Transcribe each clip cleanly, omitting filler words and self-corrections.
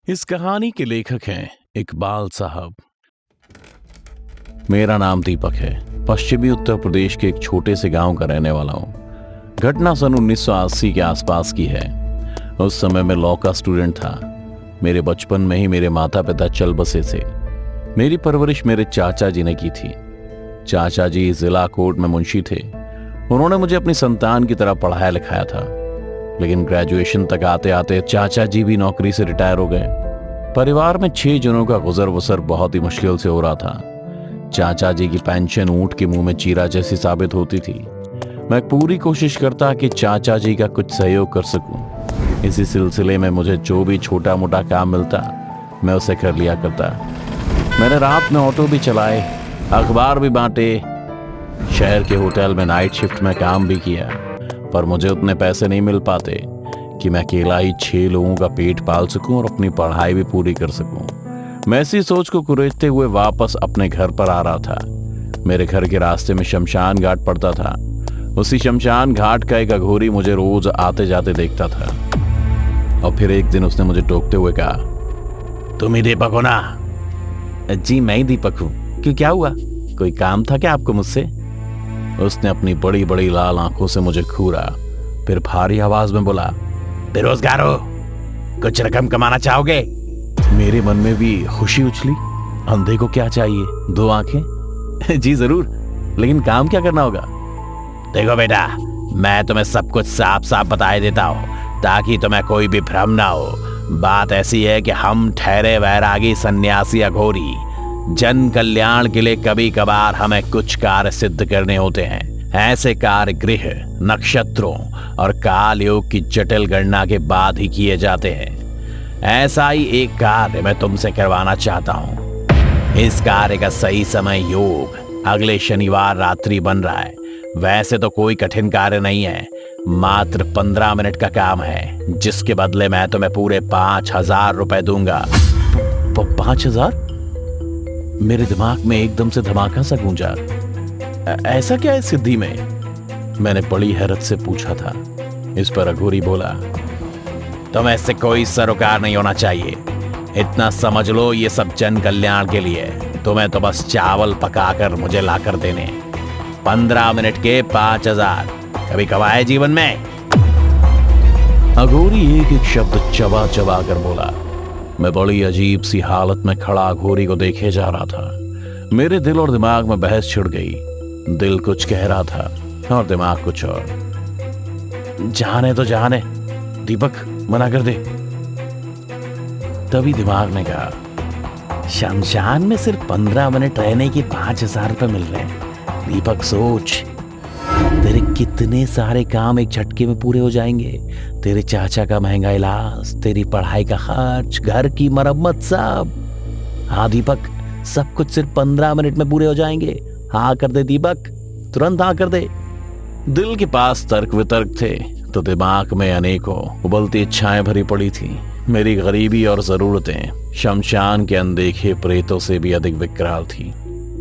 इस कहानी के लेखक हैं इकबाल साहब। मेरा नाम दीपक है। पश्चिमी उत्तर प्रदेश के एक छोटे से गांव का रहने वाला हूं। घटना सन 1980 के आसपास की है। उस समय मैं लॉ का स्टूडेंट था। मेरे बचपन में ही मेरे माता पिता चल बसे थे। मेरी परवरिश मेरे चाचा जी ने की थी। चाचा जी जिला कोर्ट में मुंशी थे। उन्होंने मुझे अपनी संतान की तरह पढ़ाया लिखाया था, लेकिन ग्रेजुएशन तक आते आते चाचा जी भी नौकरी से रिटायर हो गए। परिवार में 6 जनों का गुजर बसर बहुत ही मुश्किल से हो रहा था। चाचा जी की पेंशन ऊंट के मुंह में चीरा जैसी साबित होती थी। मैं पूरी कोशिश करता कि चाचा जी का कुछ सहयोग कर सकूं। इसी सिलसिले में मुझे जो भी छोटा मोटा काम मिलता मैं उसे कर लिया करता। मैंने रात में ऑटो भी चलाए, अखबार भी बांटे, शहर के होटल में नाइट शिफ्ट में काम भी किया, पर मुझे उतने पैसे नहीं मिल पाते कि मैं अकेला ही 6 लोगों का पेट पाल सकूं और अपनी पढ़ाई भी पूरी कर सकूं। मैं इसी सोच को कुरेदते हुए वापस अपने घर पर आ रहा था। मेरे घर के रास्ते में शमशान घाट पड़ता था। उसी शमशान घाट का एक अघोरी मुझे रोज आते जाते देखता था, और फिर एक दिन उसने मुझे टोकते हुए कहा, तुम ही दीपक हो ना? जी मैं ही दीपक हूं। क्यों, क्या हुआ? कोई काम था क्या आपको मुझसे? उसने अपनी बड़ी बड़ी लाल आंखों से मुझे घूरा, फिर भारी आवाज में बोला, बेरोजगार हो, कुछ रकम कमाना चाहोगे? मेरे मन में भी खुशी उछली। अंधे को क्या चाहिए, 2 आंखें? जी जरूर, लेकिन काम क्या करना होगा? देखो बेटा, मैं तुम्हें सब कुछ साफ साफ बताए देता हूँ ताकि तुम्हें कोई भी भ्रम ना हो। बात ऐसी है कि हम ठहरे वैरागी सन्यासी अघोरी जन कल्याण के लिए कभी कभार हमें कुछ कार्य सिद्ध करने होते हैं। ऐसे कार्य ग्रह, नक्षत्रों और काल योग की जटिल गणना के बाद ही किए जाते हैं। ऐसा ही एक कार्य मैं तुमसे करवाना चाहता हूँ। इस कार्य का सही समय योग अगले शनिवार रात्रि बन रहा है। वैसे तो कोई कठिन कार्य नहीं है, मात्र 15 मिनट का काम है, जिसके बदले मैं तुम्हें पूरे 5,000 रुपए दूंगा। 5,000? मेरे दिमाग में एकदम से धमाका सा गूंजा। ऐसा क्या है सिद्धि में? मैंने बड़ी हैरत से पूछा था। इस पर अघोरी बोला, तुम्हें इससे कोई सरोकार नहीं होना चाहिए। इतना समझ लो, ये सब जन कल्याण के लिए। तुम्हें तो बस चावल पकाकर मुझे लाकर देने। 15 मिनट के 5,000 कभी कमाए जीवन में? अघोरी एक एक शब्द चबा चबा कर बोला। मैं बड़ी अजीब सी हालत में खड़ा अघोरी को देखे जा रहा था। मेरे दिल और दिमाग में बहस छिड़ गई। दिल कुछ कह रहा था और दिमाग कुछ और। जाने तो जाने दीपक, मना कर दे। तभी दिमाग ने कहा, शमशान में सिर्फ 15 मिनट रहने के 5,000 रुपए मिल रहे हैं। दीपक सोच, तेरे कितने सारे काम एक झटके में पूरे हो जाएंगे। तेरे चाचा का महंगा इलाज, तेरी पढ़ाई का खर्च, घर की मरम्मत, सब। हाँ दीपक, सब कुछ सिर्फ 15 मिनट में पूरे हो जाएंगे। हाँ कर दे दीपक, तुरंत हाँ कर दे। दिल के पास तर्क वितर्क थे तो दिमाग में अनेकों उबलती इच्छाएं भरी पड़ी थी। मेरी गरीबी और जरूरतें शमशान के अनदेखे प्रेतों से भी अधिक विकराल थी।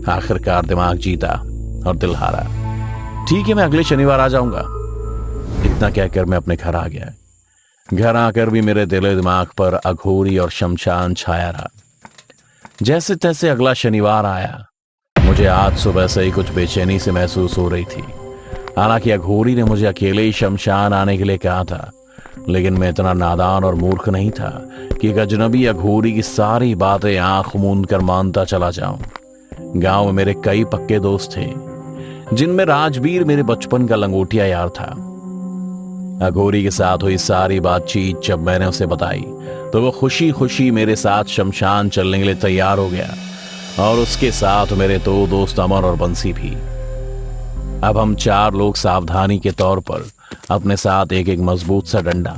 आखिरकार दिमाग जीता और दिल हारा। ठीक है, मैं अगले शनिवार आ जाऊंगा। इतना कहकर मैं अपने घर आ गया। घर आकर भी मेरे दिल दिमाग पर अघोरी और शमशान छाया रहा। जैसे तैसे अगला शनिवार आया। मुझे आज सुबह से ही कुछ बेचैनी से महसूस हो रही थी। हालांकि अघोरी ने मुझे अकेले ही शमशान आने के लिए कहा था, लेकिन मैं इतना नादान और मूर्ख नहीं था कि एक अजनबी अघोरी की सारी बातें आंख मूंद कर मानता चला जाऊं। गांव में मेरे कई पक्के दोस्त थे, जिनमें राजवीर मेरे बचपन का लंगोटिया यार था। अघोरी के साथ हुई सारी बातचीत जब मैंने उसे बताई तो वो खुशी खुशी मेरे साथ शमशान चलने के लिए तैयार हो गया, और उसके साथ मेरे 2 दोस्त अमर और बंसी भी। अब हम 4 लोग सावधानी के तौर पर अपने साथ एक एक मजबूत सा डंडा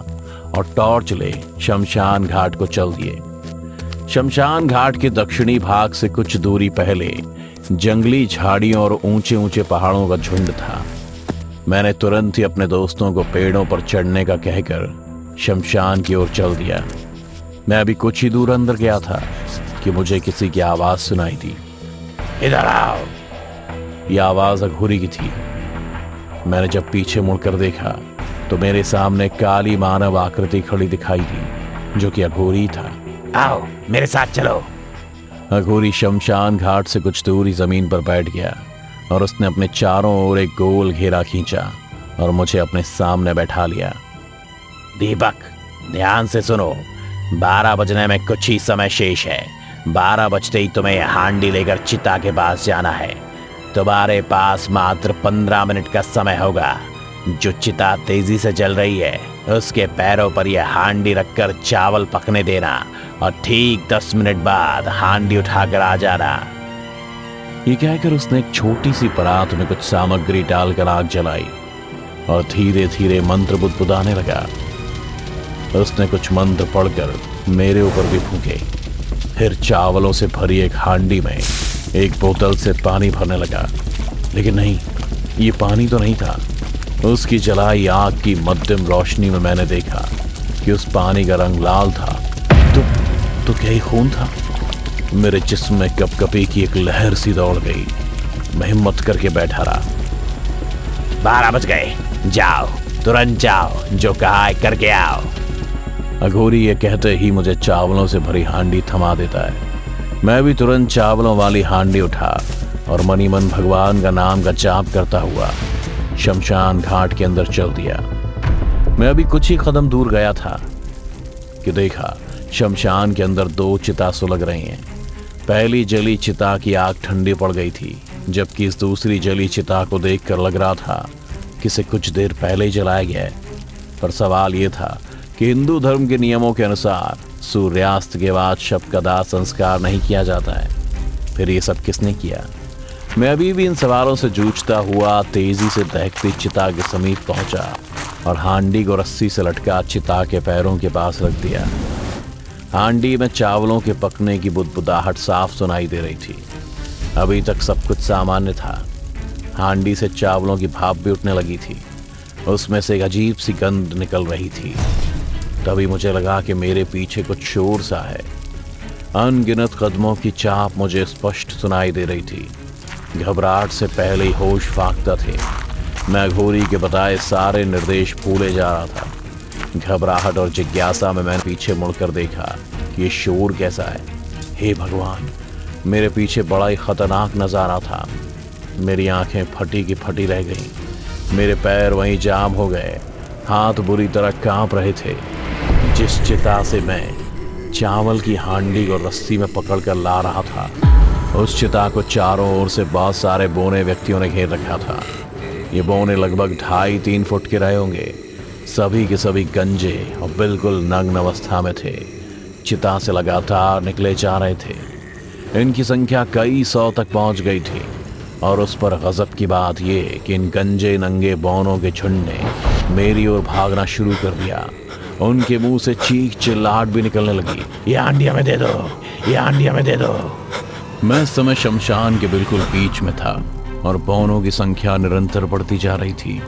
और टॉर्च ले शमशान घाट को चल दिए। शमशान घाट के दक्षिणी भाग से कुछ दूरी पहले जंगली झाड़ियों और ऊंचे ऊंचे पहाड़ों का झुंड था। मैंने तुरंत ही अपने दोस्तों को पेड़ों पर चढ़ने का कहकर शमशान की ओर चल दिया। मैं अभी कुछ ही दूर अंदर गया था कि मुझे किसी की आवाज सुनाई दी। इधर आओ। यह आवाज अघोरी की थी। मैंने जब पीछे मुड़कर देखा तो मेरे सामने काली मानव आकृति खड़ी दिखाई दी, जो कि अघोरी था। आओ मेरे साथ चलो। अघोरी शमशान घाट से कुछ दूरी जमीन पर बैठ गया और उसने अपने चारों ओर एक गोल घेरा खींचा और मुझे अपने सामने बैठा लिया। दीपक, ध्यान से सुनो, 12 बजने में कुछ ही समय शेष है। 12 बजते ही तुम्हें हांडी लेकर चिता के पास जाना है। तुम्हारे पास मात्र 15 मिनट का समय होगा। जो चिता तेजी से जल रही है उसके पैरों पर यह हांडी रखकर चावल पकने देना और ठीक 10 मिनट बाद हांडी उठाकर आ जाना। ये कहकर उसने एक छोटी सी परात में कुछ सामग्री डालकर आग जलाई और धीरे धीरे मंत्र बुदबुदाने लगा। उसने कुछ मंत्र पढ़कर मेरे ऊपर भी फूंके। फिर चावलों से भरी एक हांडी में एक बोतल से पानी भरने लगा, लेकिन नहीं, ये पानी तो नहीं था। उसकी जलाई आग की मध्यम रोशनी में मैंने देखा कि उस पानी का रंग लाल था। तो क्या ही खून था? मेरे जिस्म में कपकपी की एक लहर सी दौड़ गई। मैं हिम्मत करके बैठा रहा। 12 बज गए, जाओ, तुरंत जाओ, जो कहा है करके आओ। अघोरी ये कहते ही मुझे चावलों से भरी हांडी थमा देता है। मैं भी तुरंत चावलों वाली हांडी उठा और मनी मन भगवान का नाम का जाप करता हुआ शमशान घाट के अंदर चल दिया। मैं अभी कुछ ही कदम दूर गया था कि देखा शमशान के अंदर 2 चिता सुलग रही हैं। पहली जली चिता की आग ठंडी पड़ गई थी, जबकि इस दूसरी जली चिता को देखकर लग रहा था कि इसे कुछ देर पहले ही जलाया गया है। पर सवाल यह था कि हिंदू धर्म के नियमों के अनुसार सूर्यास्त के बाद शव का दाह संस्कार नहीं किया जाता है। फिर ये सब किसने किया? मैं अभी भी इन सवालों से जूझता हुआ तेजी से दहकती चिता के समीप पहुंचा और हांडी को रस्सी से लटका चिता के पैरों के पास रख दिया। हांडी में चावलों के पकने की बुदबुदाहट साफ सुनाई दे रही थी। अभी तक सब कुछ सामान्य था। हांडी से चावलों की भाप भी उठने लगी थी। उसमें से एक अजीब सी गंध निकल रही थी। तभी मुझे लगा कि मेरे पीछे कुछ शोर सा है। अनगिनत कदमों की चाप मुझे स्पष्ट सुनाई दे रही थी। घबराहट से पहले ही होश फांकता थे। मैं अघोरी के बताए सारे निर्देश भूले जा रहा था। घबराहट और जिज्ञासा में मैंने पीछे मुड़कर देखा कि ये शोर कैसा है। हे भगवान, मेरे पीछे बड़ा ही खतरनाक नजारा था। मेरी आंखें फटी की फटी रह गईं। मेरे पैर वहीं जाम हो गए। हाथ बुरी तरह कांप रहे थे। जिस चिता से मैं चावल की हांडी को रस्सी में पकड़कर ला रहा था, उस चिता को चारों ओर से बहुत सारे बौने व्यक्तियों ने घेर रखा था। ये बौने लगभग 2.5-3 फुट के रहे होंगे। सभी के सभी गंजे और बिल्कुल नग्न अवस्था में थे। चिता से लगातार निकले जा रहे थे। इनकी संख्या कई 100 तक पहुंच गई थी। और उस पर गजब की बात यह कि इन गंजे नंगे बौनों के झुंड ने मेरी ओर भागना शुरू कर दिया। उनके मुंह से चीख चिल्लाहट भी निकलने लगी। ये हांडी हमें दे दो, ये हांडी हमें दे दो। मैं इस समय शमशान के बिल्कुल बीच में था और बौनों की संख्या निरंतर बढ़ती जा रही थी।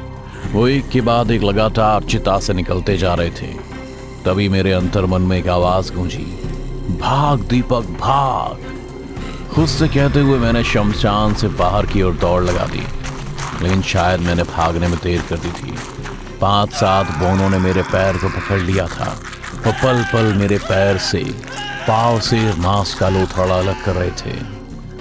वो एक के बाद एक लगातार चिता से निकलते जा रहे थे। तभी मेरे अंतर्मन में एक आवाज गूंजी, भाग दीपक भाग। खुद से कहते हुए मैंने शमशान से बाहर की ओर दौड़ लगा दी, लेकिन शायद मैंने भागने में देर कर दी थी। 5-7 बौनों ने मेरे पैर को पकड़ लिया था और पल पल मेरे पैर से, पाँव से मांस का लोथड़ा अलग कर रहे थे।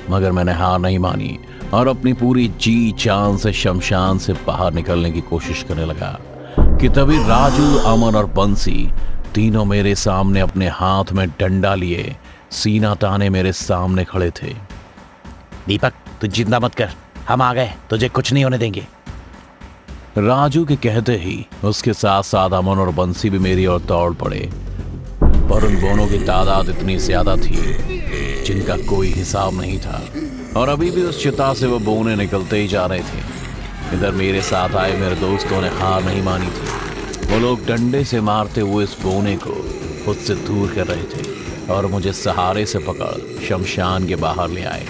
मगर मैंने हार नहीं मानी और अपनी पूरी जी जान से शमशान से बाहर निकलने की कोशिश करने लगा कि तभी राजू, अमन और बंसी तीनों मेरे सामने अपने हाथ में डंडा लिए सीना ताने मेरे सामने खड़े थे। दीपक, तू चिंता मत कर, हम आ गए, तुझे कुछ नहीं होने देंगे। राजू के कहते ही उसके साथ साथ अमन और बंसी भी मेरी ओर दौड़ पड़े। पर उन दोनों की तादाद इतनी ज्यादा थी जिनका कोई हिसाब नहीं था और अभी भी उस चिता से वो बौने निकलते ही जा रहे थे। इधर मेरे साथ आए मेरे दोस्तों ने हार नहीं मानी थी। वो लोग डंडे से मारते हुए इस बौने को खुद से दूर कर रहे थे और मुझे सहारे से पकड़ शमशान के बाहर ले आए।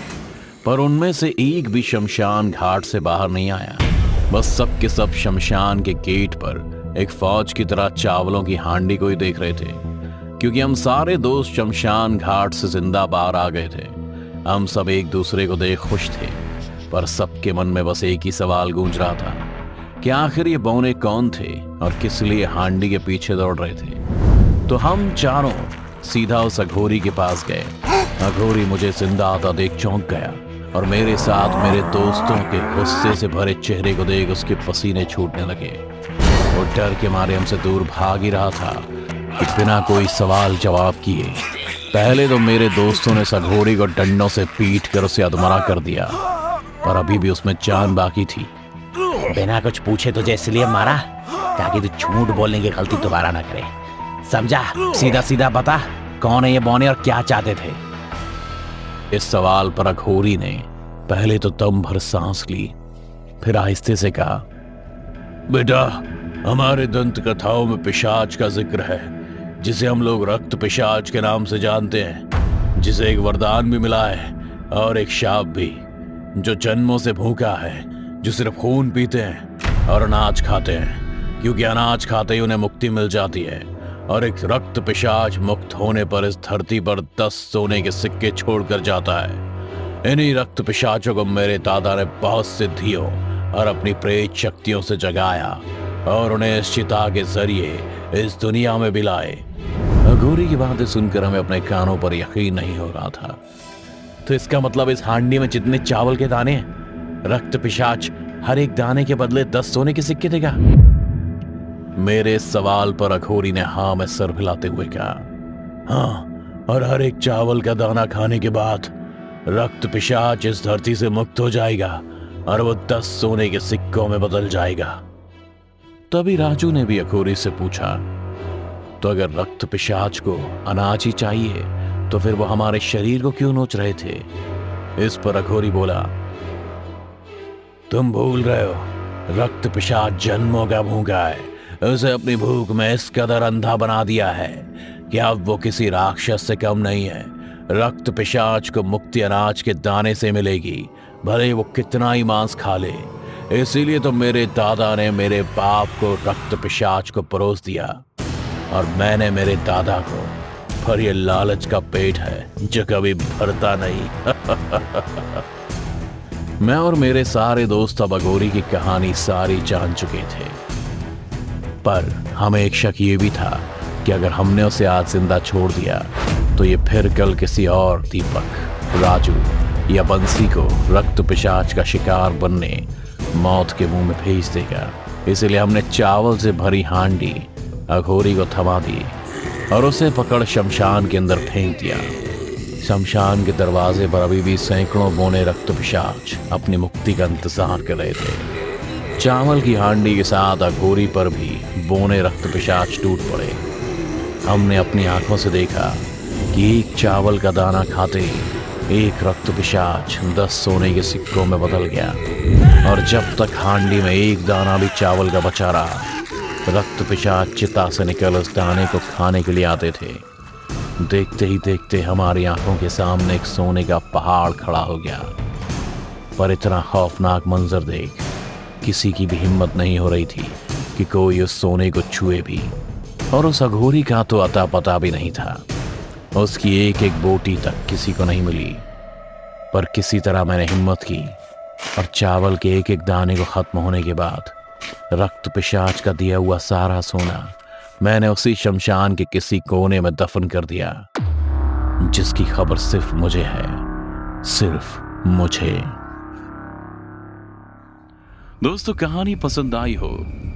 पर उनमें से एक भी शमशान घाट से बाहर नहीं आया। बस सब के सब शमशान के गेट पर एक फौज की तरह चावलों की हांडी को ही देख रहे थे, क्योंकि हम सारे दोस्त शमशान घाट से जिंदा बाहर आ गए थे। हम सब एक दूसरे को देख खुश थे, पर सबके मन में बस एक ही सवाल गूंज रहा था कि आखिर ये बौने कौन थे और किस लिए हांडी के पीछे दौड़ रहे थे। तो हम चारों सीधा उस अघोरी के पास गए। अघोरी मुझे जिंदा आता देख चौंक गया और मेरे साथ मेरे दोस्तों के गुस्से से भरे चेहरे को देख उसके पसीने छूटने लगे। वो डर के मारे हमसे दूर भाग ही रहा था कि बिना कोई सवाल जवाब किए पहले तो मेरे दोस्तों ने अघोरी को डंडों से पीट कर उसे अधमरा कर दिया, पर अभी भी उसमें जान बाकी थी। बिना कुछ पूछे तुझे इसलिए मारा ताकि तू झूठ बोलने की गलती दोबारा ना करे, समझा? सीधा सीधा बता, कौन है ये बौने और क्या चाहते थे? इस सवाल पर अघोरी ने पहले तो दम भर सांस ली, फिर आहिस्ते से कहा, बेटा, हमारे दंत कथाओं में पिशाच का जिक्र है, जिसे हम लोग रक्त पिशाच के नाम से जानते हैं, जिसे एक वरदान भी मिला है और एक शाप भी, जो जन्मों से भूखा है, जो सिर्फ खून पीते हैं और अनाज खाते हैं, क्योंकि अनाज खाते ही उन्हें मुक्ति मिल जाती है। और एक रक्त पिशाच मुक्त होने पर इस धरती पर 10 सोने के सिक्के छोड़कर जाता है। इन्हीं रक्त पिशाचों को मेरे दादा ने बहुत सिद्धियों और अपनी प्रेत शक्तियों से जगाया और उन्हें इस चिता के जरिए इस दुनिया में भी लाए। अघोरी की बातें सुनकर हमें अपने कानों पर यकीन नहीं हो रहा था। तो इसका मतलब इस हांडी में जितने चावल के दाने हैं, रक्त पिशाच हर एक दाने के बदले 10 सोने के सिक्के देगा? मेरे सवाल पर अघोरी ने हाँ में सर हिलाते हुए कहा, हाँ, और हर एक चावल का दाना खाने के बाद रक्त पिशाच इस धरती से मुक्त हो जाएगा और वो 10 सोने के सिक्कों में बदल जाएगा। तभी राजू ने भी अघोरी से पूछा, तो अगर रक्त पिशाच को अनाज ही चाहिए तो फिर वो हमारे शरीर को क्यों नोच रहे थे? इस पर अघोरी बोला, तुम भूल रहे हो, रक्त पिशाच जन्मों का भूखा है। उसे अपनी भूख में इस कदर अंधा बना दिया है कि अब वो किसी राक्षस से कम नहीं है। रक्त पिशाच को मुक्ति अनाज के दाने से मिलेगी, भले ही वो कितना ही मांस खा ले। इसीलिए तो मेरे दादा ने मेरे बाप को रक्त पिशाच को परोस दिया और मैंने मेरे दादा को। पर ये लालच का पेट है जो कभी भरता नहीं। मैं और मेरे सारे दोस्त अब अघोरी की कहानी सारी जान चुके थे, पर हमें एक शक ये भी था कि अगर हमने उसे आज जिंदा छोड़ दिया तो ये फिर कल किसी और दीपक, राजू या बंसी को रक्त पिशाच का शिकार बनने मौत के मुंह में भेज देगा। इसलिए हमने चावल से भरी हांडी अघोरी को थमा दी और उसे पकड़ शमशान के अंदर फेंक दिया। शमशान के दरवाजे पर अभी भी सैकड़ों बौने रक्त पिशाच अपनी मुक्ति का इंतजार कर रहे थे। चावल की हांडी के साथ अघोरी पर भी बौने रक्त पिशाच टूट पड़े। हमने अपनी आंखों से देखा कि एक चावल का दाना खाते ही एक रक्त पिशाच 10 सोने के सिक्कों में बदल गया, और जब तक हांडी में एक दाना भी चावल का बचा रहा, रक्त पिशाच चिता से निकल उस दाने को खाने के लिए आते थे। देखते ही देखते हमारी आंखों के सामने एक सोने का पहाड़ खड़ा हो गया। पर इतना खौफनाक मंजर देख किसी की भी हिम्मत नहीं हो रही थी कि कोई उस सोने को छुए भी। और उस अघोरी का तो अता पता भी नहीं था। उसकी एक एक बोटी तक किसी को नहीं मिली। पर किसी तरह मैंने हिम्मत की और चावल के एक एक दाने को खत्म होने के बाद रक्त पिशाच का दिया हुआ सारा सोना मैंने उसी शमशान के किसी कोने में दफन कर दिया, जिसकी खबर सिर्फ मुझे है, सिर्फ मुझे। दोस्तों, कहानी पसंद आई हो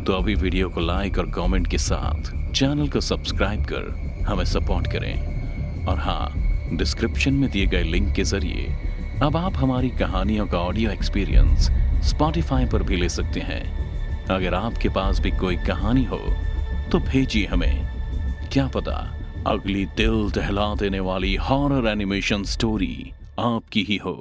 तो अभी वीडियो को लाइक और कमेंट के साथ चैनल को सब्सक्राइब कर हमें सपोर्ट करें। और हाँ, डिस्क्रिप्शन में दिए गए लिंक के जरिए अब आप हमारी कहानियों का ऑडियो एक्सपीरियंस स्पॉटिफाई पर भी ले सकते हैं। अगर आपके पास भी कोई कहानी हो तो भेजिए हमें, क्या पता अगली दिल दहला देने वाली हॉरर एनिमेशन स्टोरी आपकी ही हो।